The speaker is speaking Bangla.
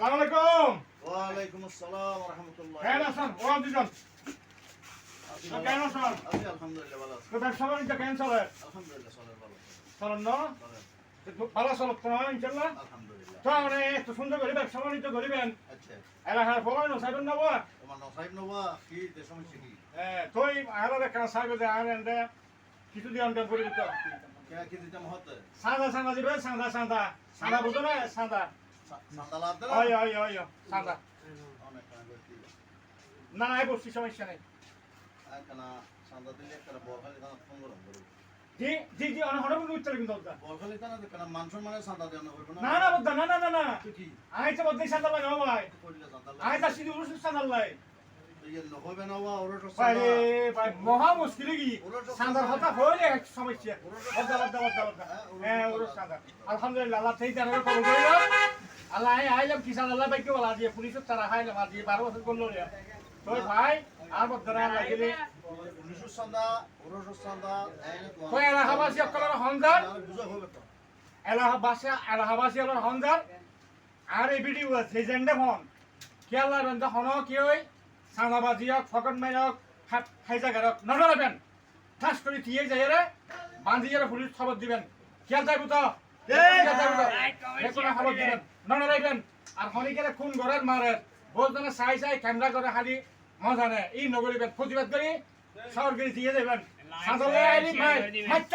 সালাম আলাইকুম। ওয়ালাইকুম আসসালাম ওয়া রাহমাতুল্লাহ। কেন আছেন? ওয়া দুজন। কেন আছেন? আছি আলহামদুলিল্লাহ ভালো আছি। তো ব্যবসা বাণিজ্য কেন চলে? আলহামদুলিল্লাহ চলে ভালো। চলেন না? ভালো চলক তো ইনশাল্লাহ। আলহামদুলিল্লাহ। তো মানে এত সুন্দর করে ব্যবসা বাণিজ্য করিবেন। আচ্ছা। এলাকার ফলাই নসাইবেন না বা? তোমার নসাইব নবা কি তে সমস্যা কি? তুই আলাদা কেন সাইবে যে আর এন্ডে কিছু দিয়ে অন্ডার করে দিত। কে কি দিতে মহতে? সাদা সাদা দিবে সাদা বুঝো না সাদা। সান্দালা আদলা? ওই সাদা। অনেক টাকা করতে। না না বসছি সমস্যা নেই। কেন সান্দা দিলে একটা বলখালি দানা ফোন করব। জি অনেক হঠাৎ করে উঠতে কিন্তু ওটা। বলখালি দানা কেন মানুষের মানে সান্দা দেন না করব না? না বদ্দা না তুই কি? আইছে বদ্দা সাদা লাগে ভাই। করলে সান্দালা। আইতা সিধু উরুস সাদা লাগে। এই নহবে না ওয়া ওরটো আরে ভাই মহা মুশকিল কি সাদার কথা হইলে এক সমস্যা বদ্দা উরুস সাদা আলহামদুলিল্লাহ আল্লাহ সেই জানার কবুল করিল আল্লাহ আইলাম কিসান আল্লাহ বাইকে বলা দিয়ে পুলিশের তারা হাইলাম আজ 12 বছর করলো রে তো ভাই আর বদ্দা আল্লাহ গেলে 1900 সান্দা 1900 সান্দা তো এলাহাবাসী অকলের হনজার বুঝা হবে তো এলাহাবাসী অকলের হনজার আর এই ভিডিও আছে এজেন্ডা ফোন কেলা রন্ধা হন কি ওই সাদাবাজি হোক ফকট মাই হোক হাইজাগার হোক নজরাবেন ঠাস করে দিয়ে যাই রে বাঁধিয়ে পুলিশ খবর দিবেন খেয়াল যাইব তো খবর দিবেন নজরাইবেন আর হনিকেরে খুন ঘরের মারের বলতে চাই ক্যামেরা করে খালি মজা নেয় এই নগরীবেন প্রতিবাদ করি শহর করে দিয়ে যাবেন সাদলে আইলি মাই মাত্র